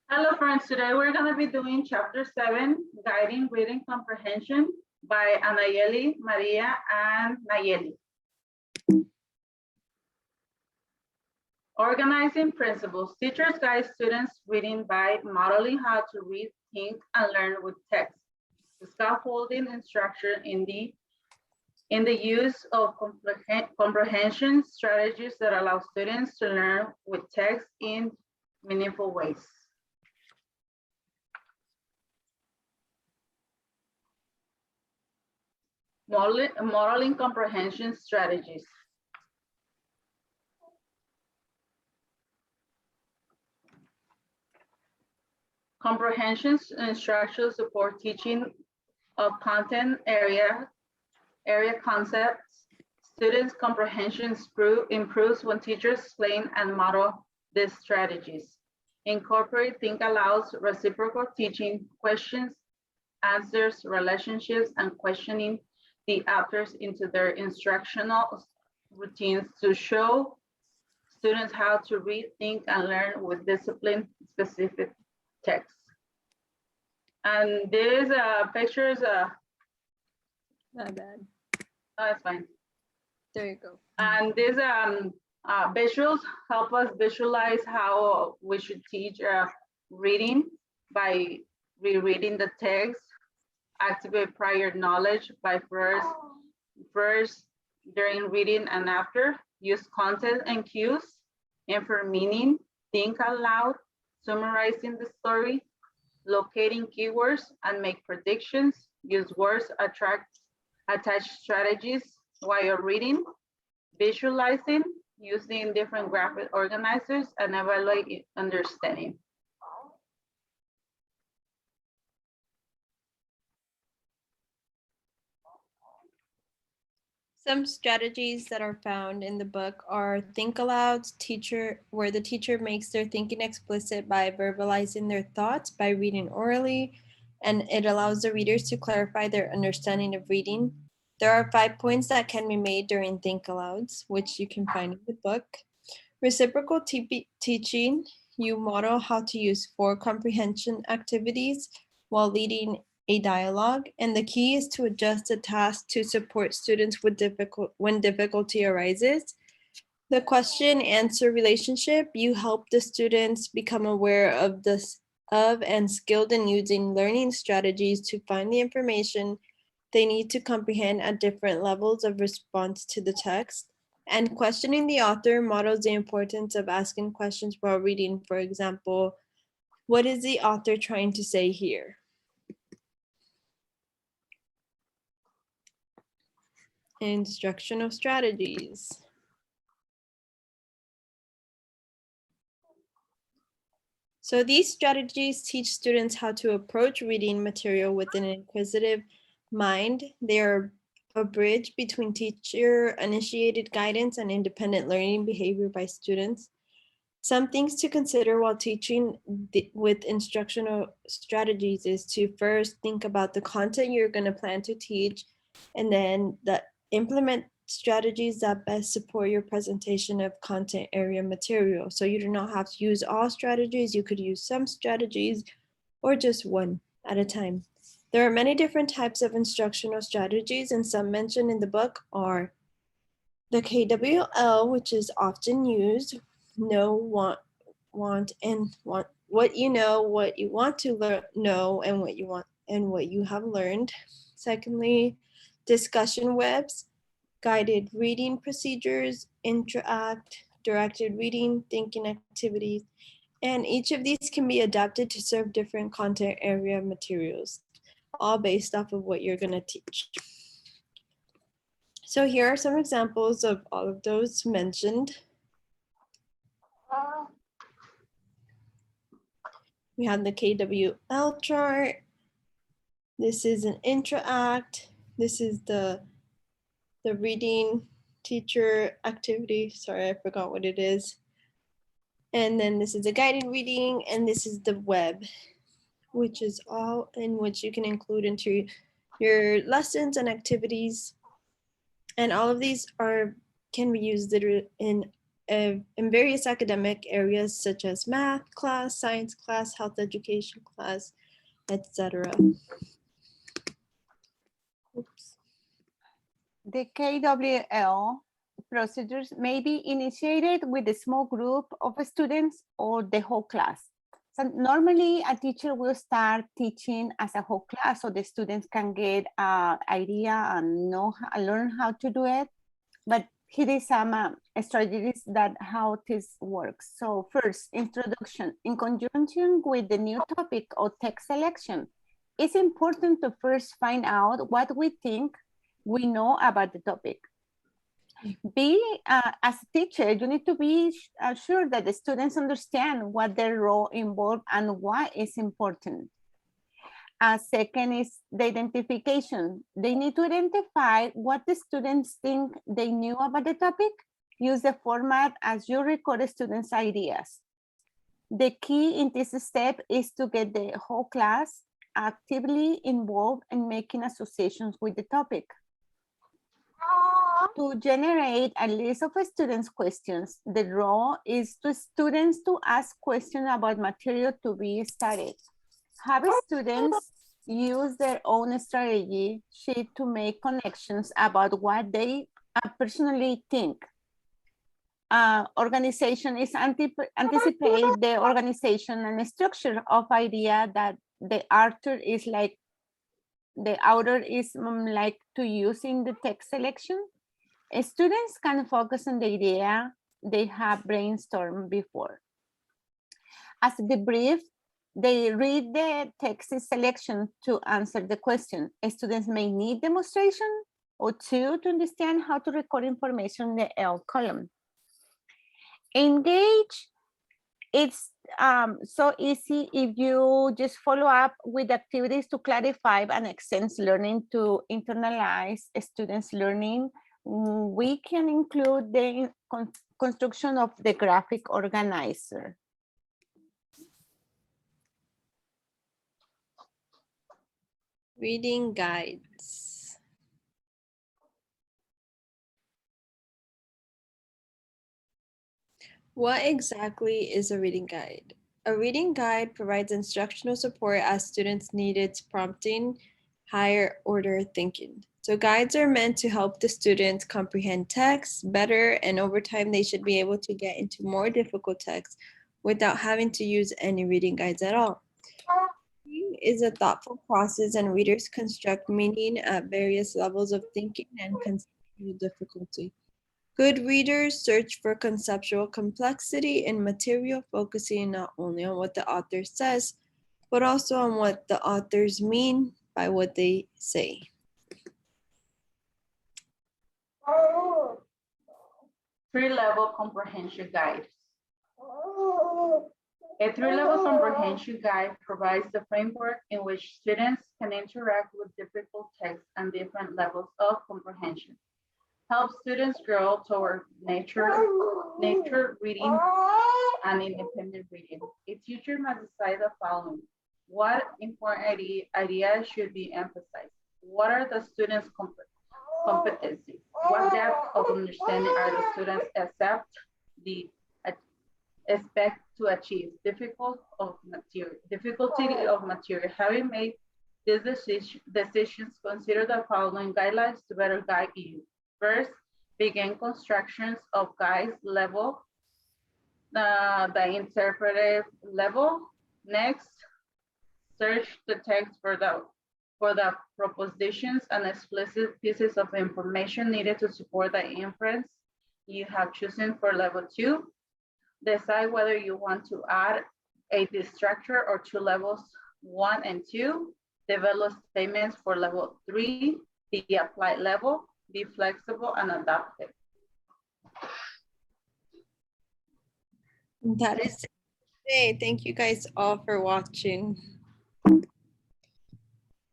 Hello friends, today we're going to be doing chapter 7, Guiding Reading Comprehension by Anayeli, Maria, and Nayeli. Organizing principles. Teachers guide students reading by modeling how to read, think, and learn with text. The scaffolding and structure in the use of comprehension strategies that allow students to learn with text in meaningful ways. Modeling comprehension strategies. Comprehension instructions support teaching of content area concepts. Students' comprehension improves when teachers explain and model these strategies. Incorporate think allows reciprocal teaching, questions, answers, relationships, and questioning the authors into their instructional routines to show students how to read, think, and learn with discipline-specific text. And these pictures, not bad. Oh, that's fine. There you go. And these visuals help us visualize how we should teach reading by rereading the text, activate prior knowledge by first, during reading and after, use content and cues, infer meaning, think aloud, summarizing the story, locating keywords and make predictions, use words, attach strategies while you're reading, visualizing, using different graphic organizers, and evaluate understanding. Some strategies that are found in the book are think aloud, where the teacher makes their thinking explicit by verbalizing their thoughts by reading orally, and it allows the readers to clarify their understanding of reading. There are 5 points that can be made during think alouds, which you can find in the book. Reciprocal teaching, you model how to use 4 comprehension activities while leading a dialogue, and the key is to adjust the task to support students with when difficulty arises. The question-answer relationship, you help the students become aware of and skilled in using learning strategies to find the information they need to comprehend at different levels of response to the text. And questioning the author models the importance of asking questions while reading. For example, what is the author trying to say here? Instructional strategies. So these strategies teach students how to approach reading material with an inquisitive mind. They are a bridge between teacher-initiated guidance and independent learning behavior by students. Some things to consider while teaching with instructional strategies is to first think about the content you're going to plan to teach, and then implement strategies that best support your presentation of content area material. So you do not have to use all strategies. You could use some strategies or just one at a time. There are many different types of instructional strategies, and some mentioned in the book are the KWL, which is often used, know, want, and want. What you know, what you want to know, and what you want and what you have learned. Secondly, discussion webs, guided reading procedures, interact, directed reading, thinking activities, and each of these can be adapted to serve different content area materials, all based off of what you're going to teach. So here are some examples of all of those mentioned. We have the KWL chart. This is an interact. This is the reading teacher activity. Sorry, I forgot what it is. And then this is a guided reading, and this is the web, which is all in which you can include into your lessons and activities. And all of these can be used in in various academic areas such as math class, science class, health education class, etc. Oops. The KWL procedures may be initiated with a small group of students or the whole class. So normally a teacher will start teaching as a whole class so the students can get an idea and learn how to do it. But here is some strategies that how this works. So first, introduction. In conjunction with the new topic or text selection, it's important to first find out what we think we know about the topic. As a teacher, you need to be sure that the students understand what their role involved and why it's important. Second is the identification. They need to identify what the students think they knew about the topic. Use the format as you record students' ideas. The key in this step is to get the whole class actively involved in making associations with the topic. To generate a list of students' questions, the role is to students to ask questions about material to be studied. Have students use their own strategy sheet to make connections about what they personally think. Organization is anticipate the organization and structure of idea that the author is like to use in the text selection. Students can focus on the idea they have brainstormed before. As the brief, they read the text selection to answer the question. Students may need demonstration or two to understand how to record information in the L column. Engage, it's so easy if you just follow up with activities to clarify and extend learning to internalize students' learning. We can include the construction of the graphic organizer. Reading guides. What exactly is a reading guide? A reading guide provides instructional support as students need its prompting, higher order thinking. So guides are meant to help the students comprehend text better, and over time they should be able to get into more difficult texts without having to use any reading guides at all. Reading is a thoughtful process, and readers construct meaning at various levels of thinking and conceptual difficulty. Good readers search for conceptual complexity in material, focusing not only on what the author says, but also on what the authors mean by what they say. Three-level comprehension guide. A three-level comprehension guide provides the framework in which students can interact with difficult texts and different levels of comprehension. Help students grow toward nature reading and independent reading. A teacher must decide the following. What important ideas should be emphasized? What are the students' competencies? What depth of understanding are the students expect to achieve? Difficulty of material. Having made these decisions, consider the following guidelines to better guide you. First, begin constructions of guides level, the interpretive level. Next, search the text for the propositions and explicit pieces of information needed to support the inference you have chosen for level 2. Decide whether you want to add a distractor or to levels 1 and 2. Develop statements for level 3, the applied level. Be flexible and adaptive. That is it. Thank you guys all for watching.